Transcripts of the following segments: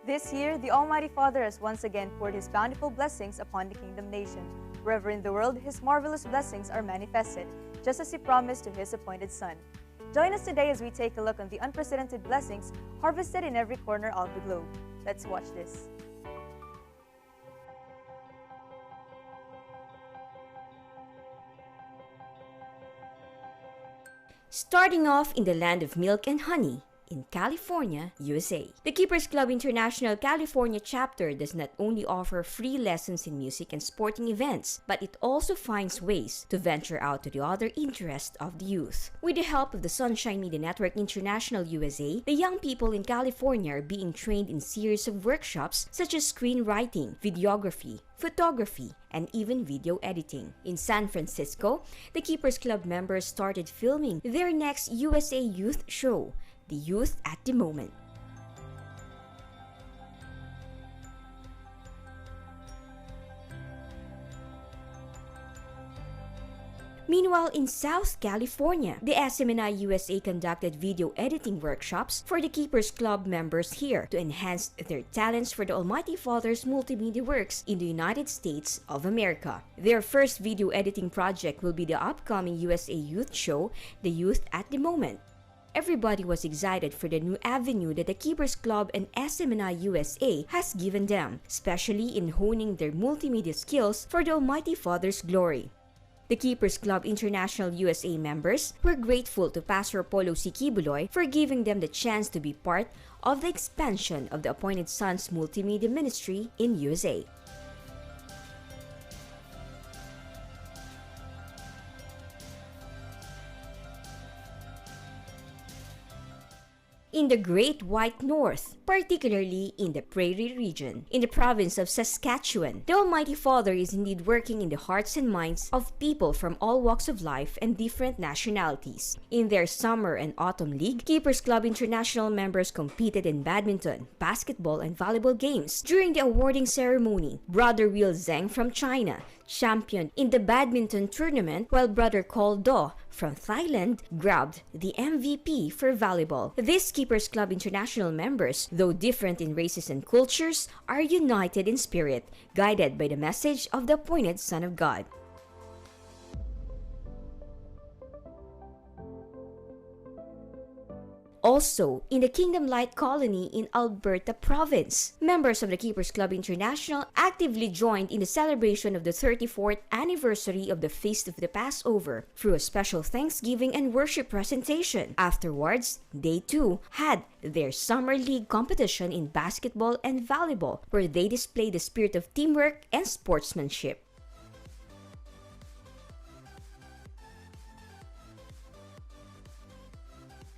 This year, the Almighty Father has once again poured His bountiful blessings upon the Kingdom Nation. Wherever in the world, His marvelous blessings are manifested, just as He promised to His appointed Son. Join us today as we take a look on the unprecedented blessings harvested in every corner of the globe. Let's watch this. Starting off in the land of milk and honey, in California, USA. The Keepers Club International California chapter does not only offer free lessons in music and sporting events, but it also finds ways to venture out to the other interests of the youth. With the help of the Sunshine Media Network International USA, the young people in California are being trained in series of workshops such as screenwriting, videography, photography, and even video editing. In San Francisco, the Keepers Club members started filming their next USA Youth show, The Youth at the Moment. Meanwhile, in South California, the SMNI USA conducted video editing workshops for the Keepers Club members here to enhance their talents for the Almighty Father's multimedia works in the United States of America. Their first video editing project will be the upcoming USA Youth show, The Youth at the Moment. Everybody was excited for the new avenue that the Keepers Club and SMNI USA has given them, especially in honing their multimedia skills for the Almighty Father's glory. The Keepers Club International USA members were grateful to Pastor Apollo C. Quiboloy for giving them the chance to be part of the expansion of the Appointed Son's multimedia ministry in USA. In the Great White North, particularly in the Prairie region, in the province of Saskatchewan, the Almighty Father is indeed working in the hearts and minds of people from all walks of life and different nationalities. In their Summer and Autumn League, Keepers Club International members competed in badminton, basketball, and volleyball games. During the awarding ceremony, Brother Will Zheng from China championed in the badminton tournament, while Brother Col Do from Thailand grabbed the MVP for volleyball. These Keepers Club International members, though different in races and cultures, are united in spirit, guided by the message of the appointed Son of God. Also, in the Kingdom Light Colony in Alberta Province, members of the Keepers Club International actively joined in the celebration of the 34th anniversary of the Feast of the Passover through a special Thanksgiving and worship presentation. Afterwards, they too had their Summer League competition in basketball and volleyball, where they displayed the spirit of teamwork and sportsmanship.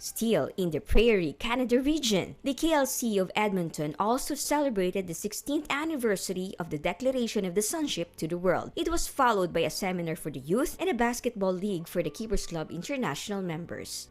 Still in the Prairie, Canada region, the KLC of Edmonton also celebrated the 16th anniversary of the Declaration of the Sonship to the world. It was followed by a seminar for the youth and a basketball league for the Keepers Club International members.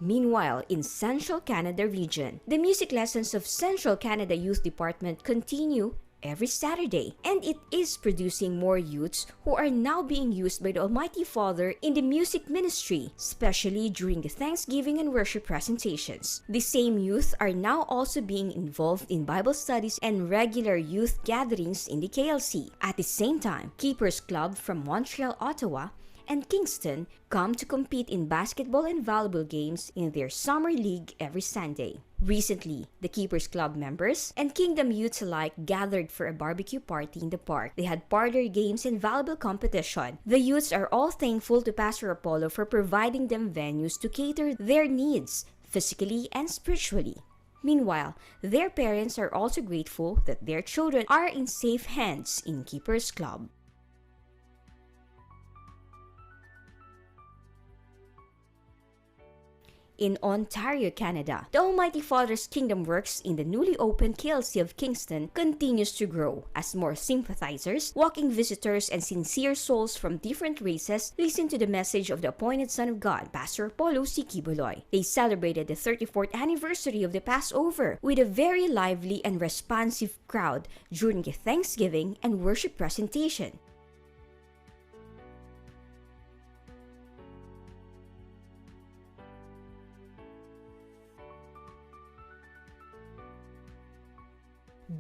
Meanwhile, in Central Canada region, the music lessons of Central Canada Youth Department continue every Saturday, and it is producing more youths who are now being used by the Almighty Father in the music ministry, especially during the Thanksgiving and worship presentations. The same youth are now also being involved in Bible studies and regular youth gatherings in the KLC. At the same time, Keepers Club from Montreal, Ottawa, and Kingston come to compete in basketball and volleyball games in their summer league every Sunday. Recently, the Keepers Club members and Kingdom youths alike gathered for a barbecue party in the park. They had parlor games and volleyball competition. The youths are all thankful to Pastor Apollo for providing them venues to cater their needs, physically and spiritually. Meanwhile, their parents are also grateful that their children are in safe hands in Keepers Club. In Ontario, Canada, the Almighty Father's Kingdom works in the newly opened KLC of Kingston continues to grow as more sympathizers, walking visitors, and sincere souls from different races listen to the message of the appointed Son of God, Pastor Apollo C. Quiboloy. They celebrated the 34th anniversary of the Passover with a very lively and responsive crowd during a Thanksgiving and worship presentation.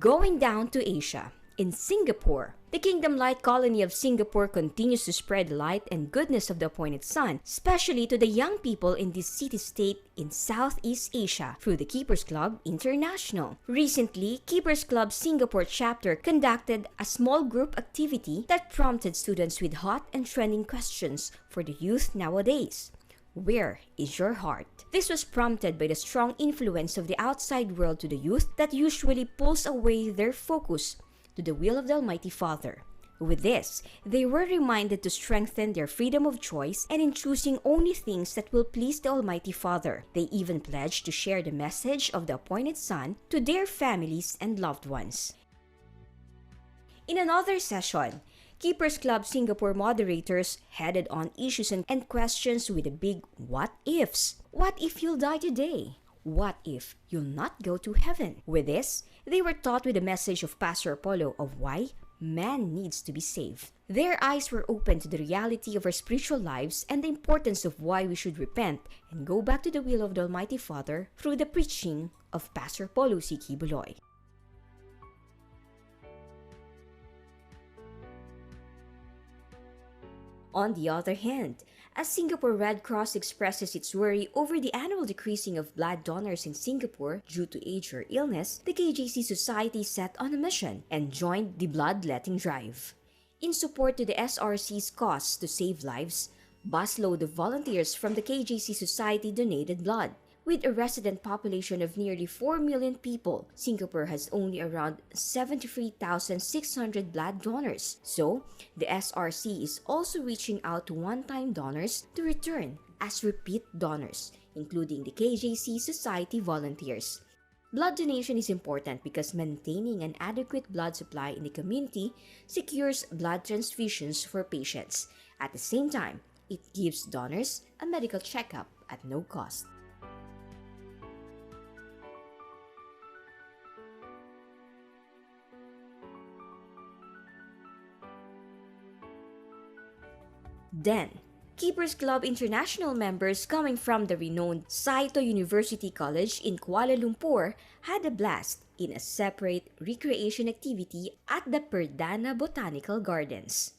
Going down to Asia. In Singapore, the Kingdom Light Colony of Singapore continues to spread light and goodness of the appointed Son, especially to the young people in this city-state in Southeast Asia through the Keepers Club International. Recently, Keepers Club Singapore chapter conducted a small group activity that prompted students with hot and trending questions for the youth nowadays. Where is your heart? This was prompted by the strong influence of the outside world to the youth that usually pulls away their focus to the will of the Almighty Father. With this, they were reminded to strengthen their freedom of choice and in choosing only things that will please the Almighty Father. They even pledged to share the message of the appointed Son to their families and loved ones. In another session, Keepers Club Singapore moderators headed on issues and questions with the big what ifs. What if you'll die today? What if you'll not go to heaven? With this, they were taught with the message of Pastor Apollo of why man needs to be saved. Their eyes were open to the reality of our spiritual lives and the importance of why we should repent and go back to the will of the Almighty Father through the preaching of Pastor Apollo C. Quiboloy. On the other hand, as Singapore Red Cross expresses its worry over the annual decreasing of blood donors in Singapore due to age or illness, the KJC Society set on a mission and joined the bloodletting drive. In support to the SRC's cause to save lives, busload of volunteers from the KJC Society donated blood. With a resident population of nearly 4 million people, Singapore has only around 73,600 blood donors. So, the SRC is also reaching out to one-time donors to return as repeat donors, including the KJC Society volunteers. Blood donation is important because maintaining an adequate blood supply in the community secures blood transfusions for patients. At the same time, it gives donors a medical checkup at no cost. Then, Keepers Club International members coming from the renowned Saito University College in Kuala Lumpur had a blast in a separate recreation activity at the Perdana Botanical Gardens.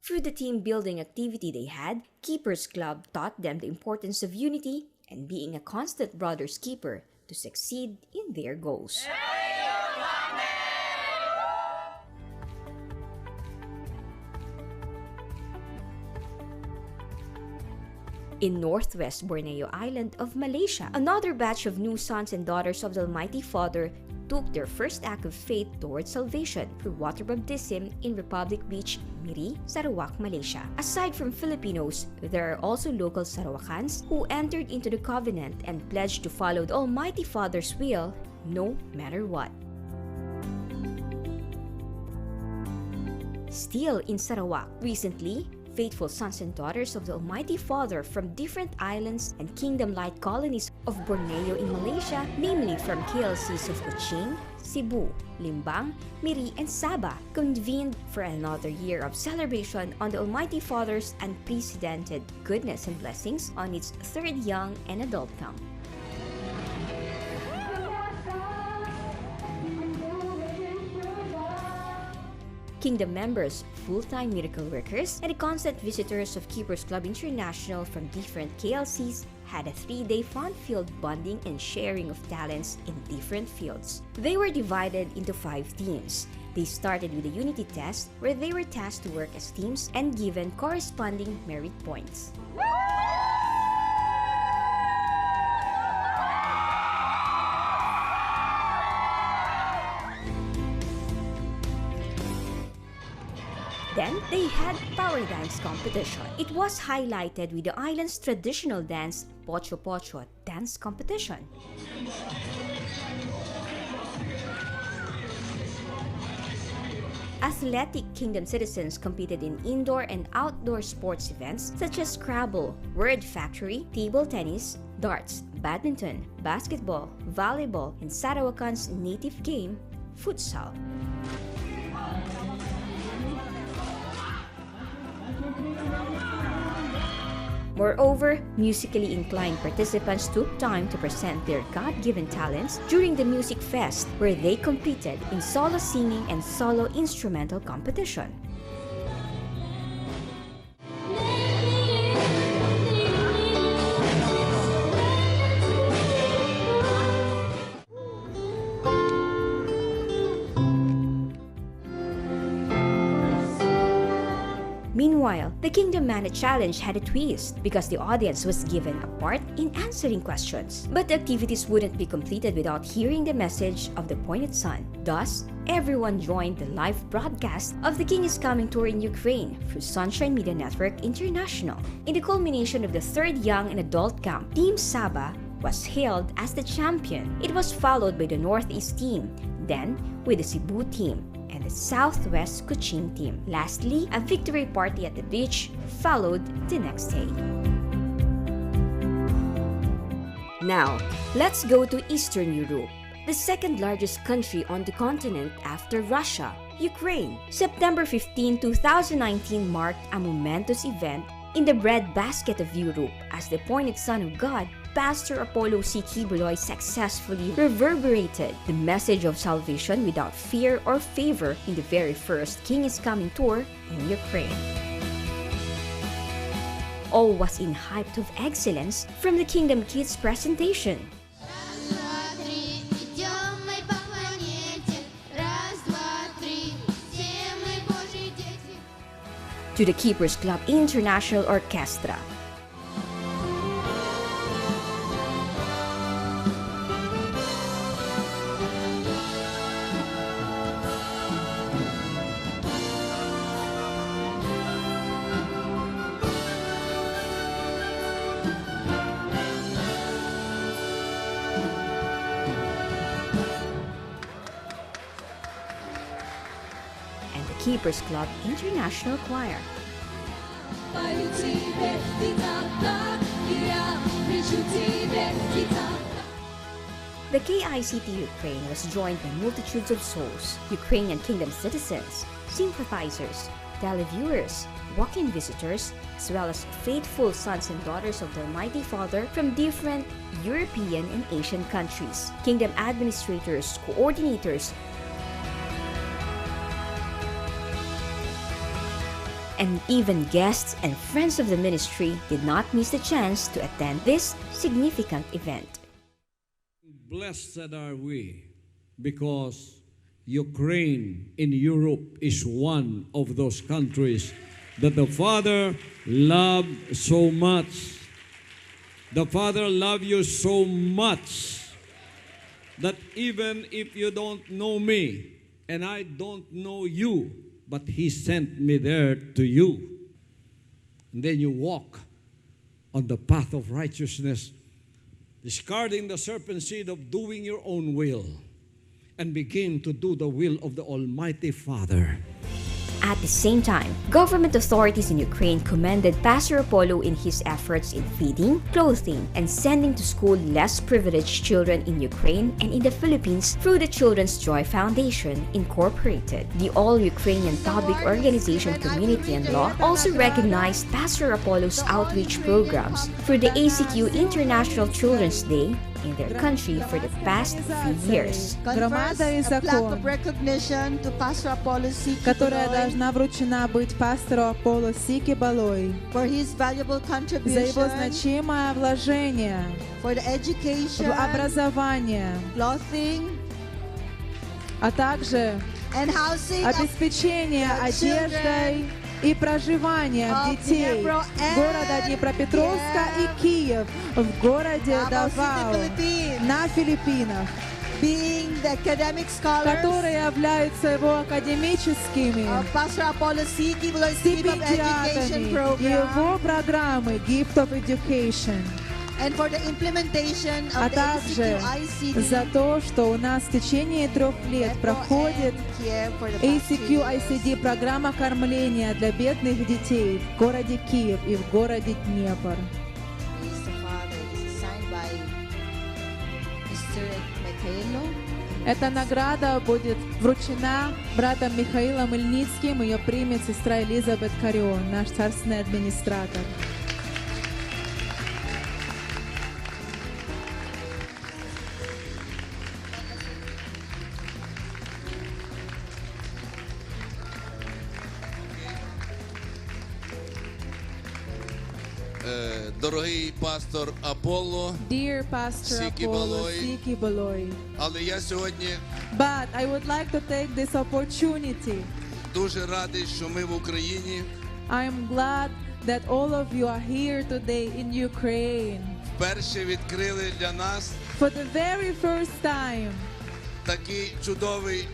Through the team building activity they had, Keepers Club taught them the importance of unity and being a constant brother's keeper to succeed in their goals. In northwest Borneo Island of Malaysia, another batch of new sons and daughters of the Almighty Father took their first act of faith towards salvation through water baptism in Republic Beach, Miri, Sarawak, Malaysia. Aside from Filipinos, there are also local Sarawakans who entered into the covenant and pledged to follow the Almighty Father's will no matter what. Still in Sarawak, recently, faithful sons and daughters of the Almighty Father from different islands and Kingdom Light Colonies of Borneo in Malaysia, namely from KLCs of Kuching, Cebu, Limbang, Miri, and Sabah, convened for another year of celebration on the Almighty Father's unprecedented goodness and blessings on its third young and adult camp. Kingdom members, full-time miracle workers, and the constant visitors of Keepers Club International from different KLCs had a 3-day fun-filled bonding and sharing of talents in different fields. They were divided into 5 teams. They started with a unity test where they were tasked to work as teams and given corresponding merit points. Then, they had power dance competition. It was highlighted with the island's traditional dance, Pocho Pocho dance competition. Athletic Kingdom citizens competed in indoor and outdoor sports events such as Scrabble, Word Factory, table tennis, darts, badminton, basketball, volleyball, and Sarawakan's native game, futsal. Moreover, musically inclined participants took time to present their God-given talents during the Music Fest, where they competed in solo singing and solo instrumental competition. Meanwhile, the Kingdom Mana Challenge had a twist because the audience was given a part in answering questions. But the activities wouldn't be completed without hearing the message of the appointed son. Thus, everyone joined the live broadcast of the King is Coming tour in Ukraine through Sunshine Media Network International. In the culmination of the third young and adult camp, Team Saba was hailed as the champion. It was followed by the Northeast team, then with the Cebu team, and the Southwest Kuching team. Lastly, a victory party at the beach followed the next day. Now, let's go to Eastern Europe, the second largest country on the continent after Russia, Ukraine. September 15, 2019 marked a momentous event in the breadbasket of Europe as the appointed Son of God, Pastor Apollo C. Quiboloy, successfully reverberated the message of salvation without fear or favor in the very first King is Coming tour in Ukraine. All was in height of excellence from the Kingdom Kids presentation. To the Keepers Club International Orchestra. Keepers Club International Choir. The KICT Ukraine was joined by multitudes of souls, Ukrainian Kingdom citizens, sympathizers, televiewers, walk-in visitors, as well as faithful sons and daughters of the Almighty Father from different European and Asian countries, Kingdom administrators, coordinators, and even guests and friends of the ministry did not miss the chance to attend this significant event. Blessed are we because Ukraine in Europe is one of those countries that the Father loved so much. The Father loved you so much that even if you don't know me and I don't know you, but He sent me there to you. And then you walk on the path of righteousness, discarding the serpent seed of doing your own will, and begin to do the will of the Almighty Father. At the same time, government authorities in Ukraine commended Pastor Apollo in his efforts in feeding, clothing, and sending to school less privileged children in Ukraine and in the Philippines through the Children's Joy Foundation, Incorporated. The All-Ukrainian Public Organization Community and Law also recognized Pastor Apollo's outreach programs through the ACQ International Children's Day in their country for the past few years. Confers a plaque of recognition to Pastor Apollo C. которая должна вручена быть пастору Аполло Си Киболой for his valuable за contribution его значимое вложение for the education, в образование, clothing, а также and housing of обеспечение одеждой и проживанием детей города Днепропетровска и Киев в городе Давао на Филиппинах, being the academic scholars которые являются его академическими of Pastor Apollo C. Quiboloy's Gift of Education стипендиатами и program, его программы Gift of Education, and for the implementation а of the также ACQ за то, что у нас в течение 3 лет проходит ACQ ICD программа кормления для бедных детей в городе Киев и в городе Днепр. Эта награда будет вручена братом Михаилом Ильницким, ее примет сестра Элизабет Карион, наш царственный администратор. Дорогий пастор Аполло, dear Pastor Apollo Quiboloy. Quiboloy. але я сьогодні But I would like to take this opportunity. дуже радий, що ми в Україні I am glad that all of you are here today in Ukraine. вперше відкрили для нас For the very first time, такий чудовий,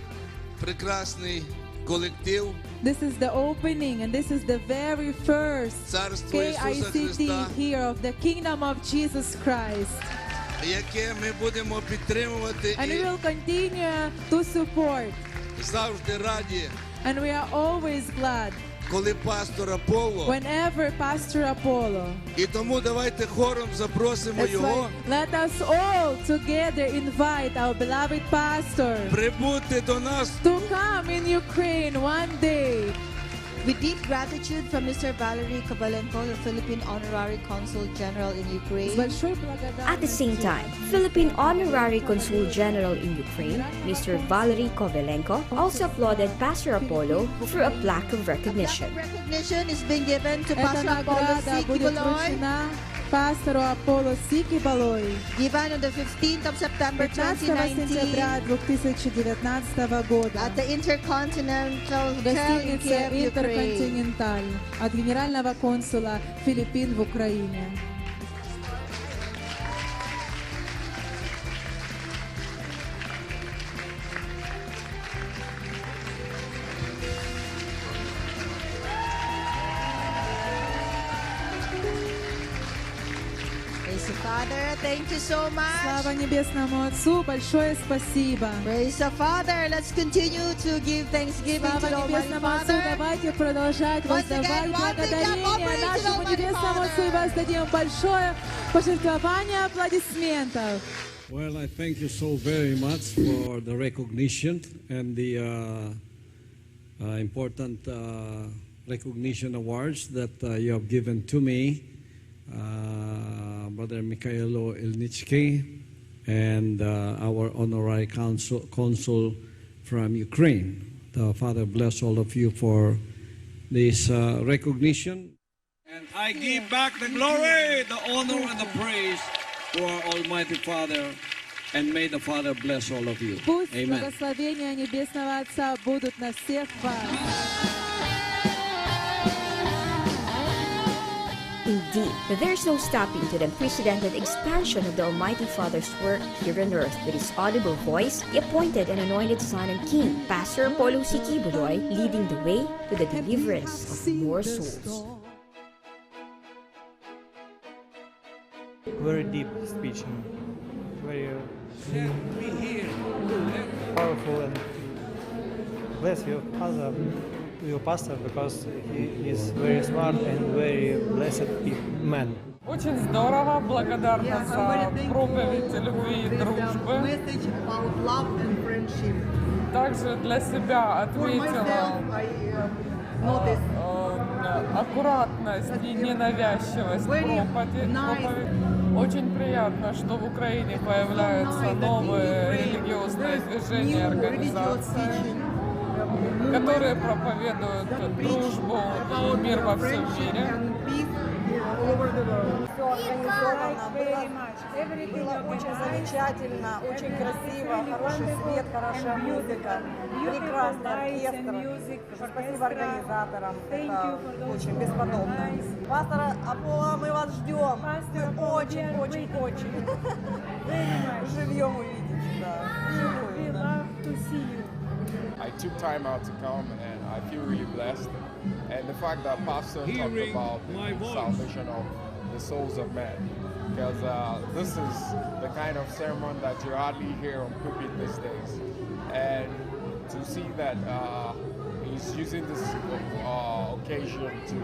прекрасний колектив this is the opening and this is the very first Царства Ісуса KICD Христа, here of the Kingdom of Jesus Christ. яке ми будемо підтримувати And we і will continue to support. завжди раді, And we are always glad коли пастор Аполло. whenever Pastor Apollo. І тому давайте хором запросимо That's його why let us all together invite our beloved pastor прибути до нас. to come in Ukraine one day. With deep gratitude from Mr. Valery Kovalenko, the Philippine Honorary Consul General in С Ukraine. большой At the same благодарностью. time, Philippine Honorary Consul General in Ukraine, Mr. Valery Kovalenko, also applauded Pastor Apollo through a plaque of recognition. Recognition is being given to Эта Pastor Apollo награда C. будет Quiboloy, вручена пастору Аполло Quiboloy given on the 15th of September 15 сентября 2019 2019 года at the Intercontinental в Hotel in гостинице Kiev, Ukraine. «Интерконтиненталь» от генерального консула Филиппин в Украине. Praise the Father. Thank you so much. Слава Небесному Отцу, большое спасибо. Praise the Father. Let's continue to give thanksgiving to Слава the Almighty Небесному Отцу, Father. давайте продолжать Once again, воздавать one big clap благодарение offering to the нашему Almighty Небесному Отцу и Father. воздадим большое пожертвование аплодисментов. Well, I thank you so very much for the recognition and the important recognition awards that you have given to me, Brother Mikhailo Ilnitsky and our honorary consul from Ukraine. The Father bless all of you for this recognition. And I give back the glory, the honor, and the praise to our Almighty Father, and may the Father bless all of you. Пусть Amen. благословения Небесного Отца будут на всех вас. Indeed, there's no stopping to the unprecedented expansion of the Almighty Father's work here on earth. With his audible voice, he appointed an anointed son and king, Pastor Apollo Quiboloy, leading the way to the deliverance of more souls. Very deep speech and very powerful, and bless your pastor, because he is very smart and very blessed man. Очень здорово, благодарна за проповедь любви и дружбы. Также для себя отметила аккуратность и ненавязчивость проповеди. Очень приятно, что в Украине появляются новые религиозные движения и организации, которые проповедуют дружбу и мир во всем мире. Все организовано, было очень замечательно, очень красиво, хороший свет, хорошая музыка, прекрасный оркестр. Спасибо организаторам, это очень бесподобно. Пастор Аполло, мы вас ждем, мы очень живьем увидеть, да, живую, да. I took time out to come, and I feel really blessed. And the fact that Pastor talked about the salvation of the souls of men, because this is the kind of sermon that you hardly hear on pulpit these days. And to see that he's using this occasion to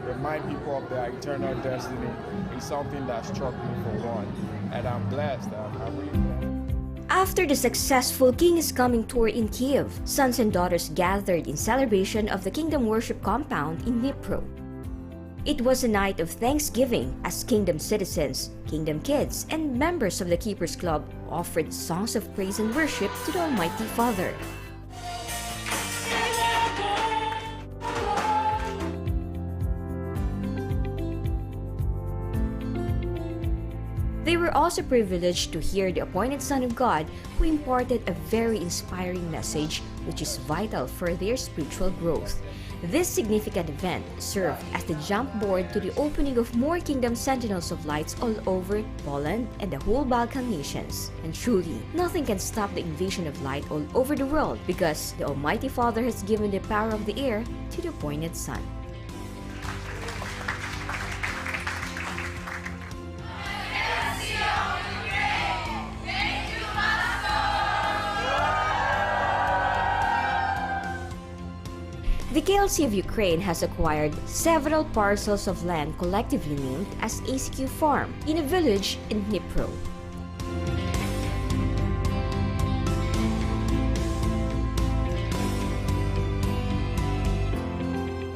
remind people of their eternal destiny is something that struck me for one. And I'm blessed. I'm really blessed. After the successful King is Coming tour in Kiev, sons and daughters gathered in celebration of the Kingdom Worship Compound in Dnipro. It was a night of thanksgiving as Kingdom citizens, Kingdom kids, and members of the Keepers Club offered songs of praise and worship to the Almighty Father. They were also privileged to hear the appointed Son of God who imparted a very inspiring message which is vital for their spiritual growth. This significant event served as the jump board to the opening of more Kingdom Sentinels of Lights all over Poland and the whole Balkan nations. And truly, nothing can stop the invasion of light all over the world because the Almighty Father has given the power of the air to the appointed Son. The KLC of Ukraine has acquired several parcels of land collectively named as ACQ Farm in a village in Dnipro.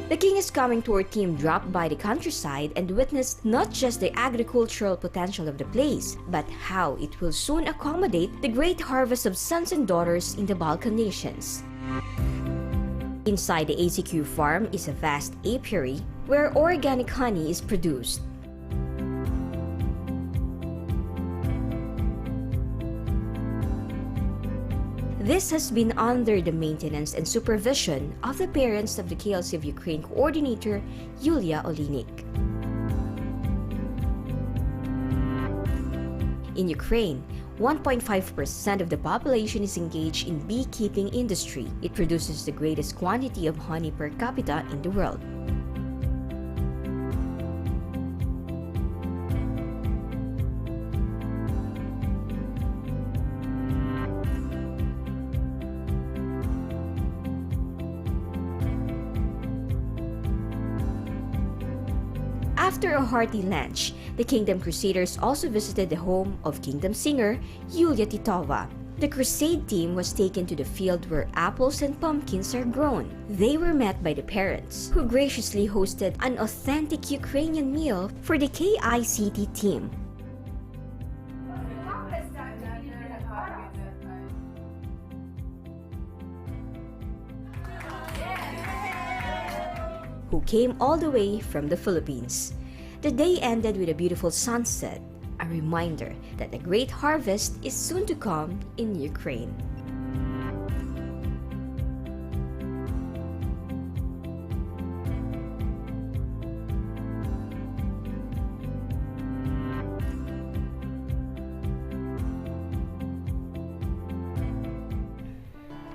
The King is Coming tour team dropped by the countryside and witnessed not just the agricultural potential of the place, but how it will soon accommodate the great harvest of sons and daughters in the Balkan nations. Inside the ACQ farm is a vast apiary where organic honey is produced. This has been under the maintenance and supervision of the parents of the KLC of Ukraine coordinator, Yulia Olinik. In Ukraine, 1.5% of the population is engaged in beekeeping industry. It produces the greatest quantity of honey per capita in the world. After a hearty lunch, the Kingdom Crusaders also visited the home of Kingdom singer Yulia Titova. The crusade team was taken to the field where apples and pumpkins are grown. They were met by the parents, who graciously hosted an authentic Ukrainian meal for the KICT team. Who came all the way from the Philippines. The day ended with a beautiful sunset, a reminder that the great harvest is soon to come in Ukraine.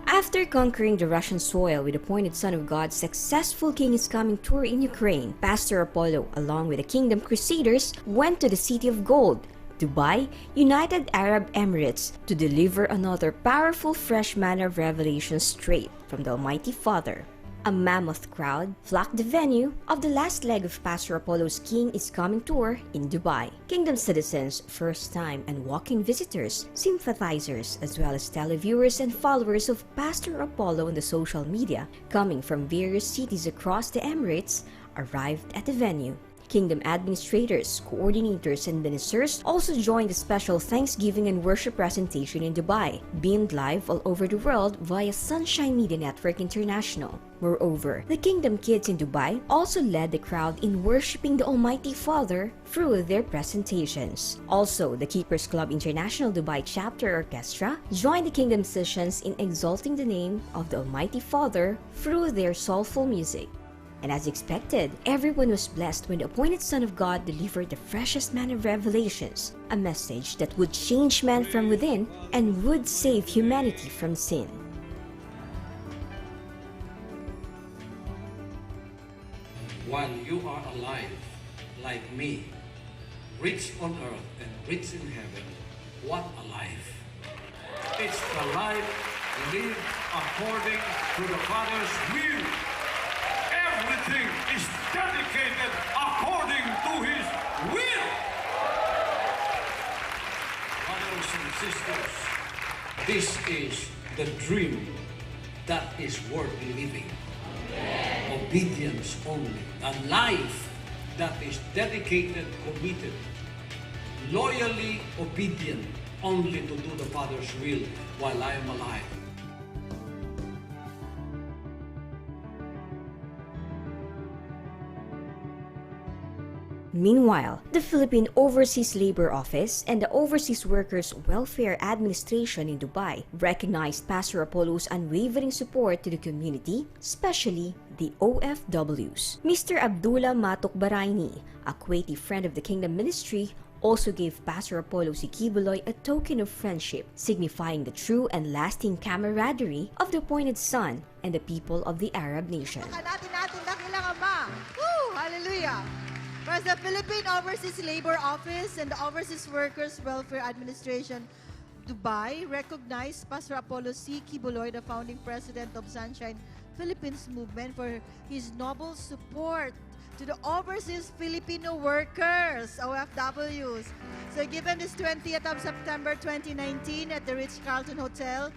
After conquering the Russian soil with the appointed Son of God's successful King is Coming tour in Ukraine, Pastor Apollo, along with the Kingdom Crusaders, went to the City of Gold, Dubai, United Arab Emirates, to deliver another powerful fresh manna of revelation straight from the Almighty Father. A mammoth crowd flocked the venue of the last leg of Pastor Apollo's King is Coming tour in Dubai. Kingdom citizens, first-time and walking visitors, sympathizers, as well as televiewers and followers of Pastor Apollo on the social media, coming from various cities across the Emirates, arrived at the venue. Kingdom administrators, coordinators, and ministers also joined the special Thanksgiving and worship presentation in Dubai, beamed live all over the world via Sunshine Media Network International. Moreover, the Kingdom Kids in Dubai also led the crowd in worshiping the Almighty Father through their presentations. Also, the Keepers Club International Dubai Chapter Orchestra joined the Kingdom musicians in exalting the name of the Almighty Father through their soulful music. And as expected, everyone was blessed when the appointed Son of God delivered the freshest manna of revelations, a message that would change man from within and would save humanity from sin. While you are alive, like me, rich on earth and rich in heaven, what a life! It's the life lived according to the Father's will. Everything is dedicated according to His will. Brothers and sisters, this is the dream that is worth living. Obedience only. A life that is dedicated, committed, loyally obedient only to do the Father's will while I am alive. Meanwhile, the Philippine Overseas Labor Office and the Overseas Workers Welfare Administration in Dubai recognized Pastor Apollo's unwavering support to the community, especially the OFWs. Mr. Abdullah Matok Baraini, a Kuwaiti friend of the Kingdom Ministry, also gave Pastor Apollo si Quiboloy a token of friendship, signifying the true and lasting camaraderie of the appointed son and the people of the Arab nation. Hallelujah! Whereas the Philippine Overseas Labor Office and the Overseas Workers Welfare Administration Dubai recognized Pastor Apollo C. Quiboloy, the founding president of Sunshine Philippines Movement, for his noble support to the overseas Filipino workers, OFWs. So given this 20th of September 2019 at the Ritz-Carlton Hotel,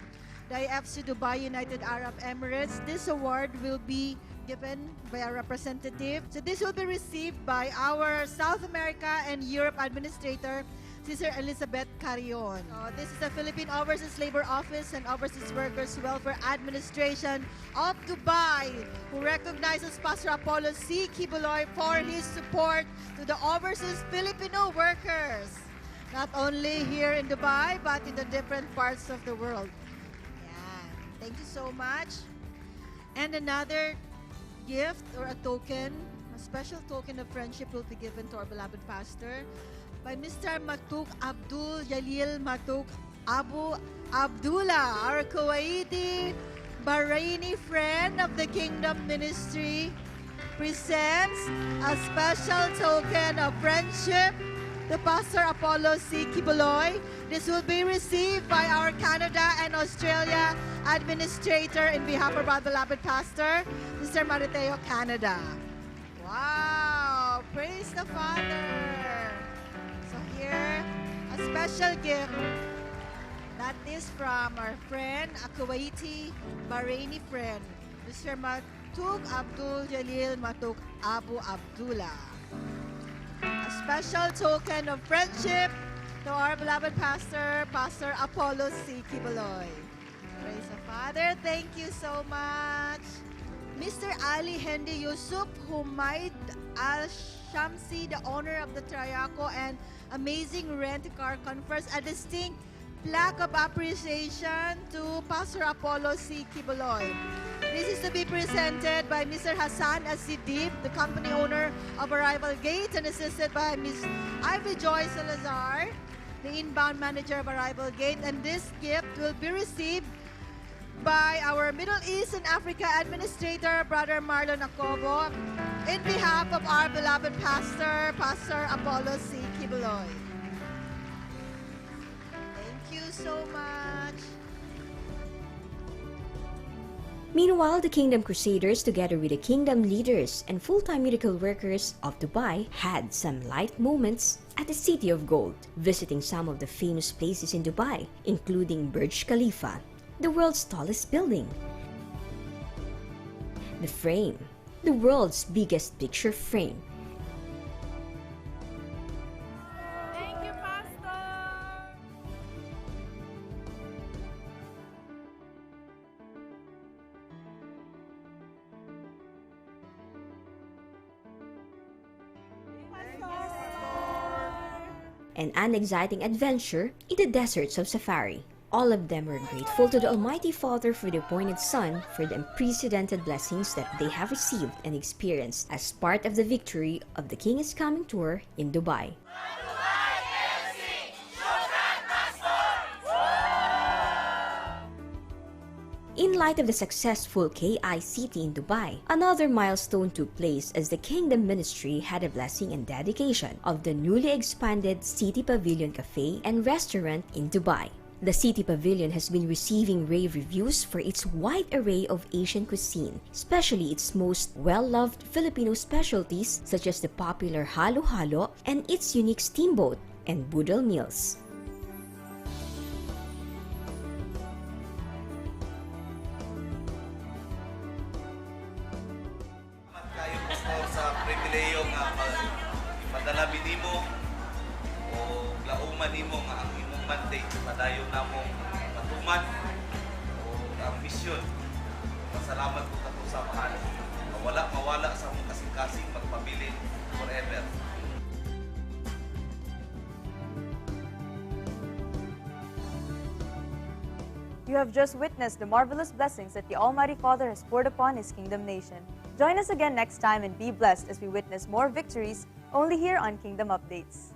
the IFC Dubai United Arab Emirates, this award will be given by a representative. So this will be received by our South America and Europe Administrator, Sister Elizabeth Carrion. This is the Philippine Overseas Labor Office and Overseas Workers Welfare Administration of Dubai, who recognizes Pastor Apollo C. Quiboloy for his support to the overseas Filipino workers, not only here in Dubai, but in the different parts of the world. Yeah. Thank you so much. And another gift or a token, a special token of friendship will be given to our beloved pastor by Mr. Matuk Abdul Jalil Matuk Abu Abdullah, our Kuwaiti Bahraini friend of the Kingdom Ministry, presents a special token of friendship to Pastor Apollo C. Quiboloy. This will be received by our Canada and Australia Administrator in behalf of our beloved pastor, Mr. Mariteo, Canada. Wow! Praise the Father! Here, a special gift that is from our friend, a Kuwaiti Bahraini friend, Mr. Matuk Abdul Jalil Matuk Abu Abdullah. A special token of friendship to our beloved pastor, Pastor Apollo C. Quiboloy. Praise the Father. Thank you so much. Mr. Ali Hendi Yusuf Humaid Al-Shamsi, the owner of the Triaco and Amazing Rent-A-Car, confers a distinct plaque of appreciation to Pastor Apollo C. Quiboloy. This is to be presented by Mr. Hassan Asidib, the company owner of Arrival Gate, and assisted by Ms. Ivy Joy Salazar, the inbound manager of Arrival Gate. And this gift will be received by our Middle East and Africa Administrator, Brother Marlon Acobo, in behalf of our beloved pastor, Pastor Apollo C. Quiboloy. Thank you so much. Meanwhile, the Kingdom Crusaders, together with the Kingdom leaders and full-time miracle workers of Dubai, had some light moments at the City of Gold, visiting some of the famous places in Dubai, including Burj Khalifa, the world's tallest building, the Frame, the world's biggest picture frame. Thank you, Pastor! And an exciting adventure in the deserts of Safari. All of them were grateful to the Almighty Father for the appointed Son for the unprecedented blessings that they have received and experienced as part of the Victory of the King is Coming tour in Dubai. In light of the successful KICT in Dubai, another milestone took place as the Kingdom Ministry had a blessing and dedication of the newly expanded City Pavilion Cafe and Restaurant in Dubai. The City Pavilion has been receiving rave reviews for its wide array of Asian cuisine, especially its most well-loved Filipino specialties such as the popular halo-halo and its unique steamboat and budal meals. Sa pribileyo nga madala binimo o lauman nimo nga ang imong mandate padayon namong matuman o ang misyon. Pasalamat ko kato sa mahal. Wala mawala sa among kasing-kasing magpabilin forever. You have just witnessed the marvelous blessings that the Almighty Father has poured upon His Kingdom Nation. Join us again next time and be blessed as we witness more victories only here on Kingdom Updates.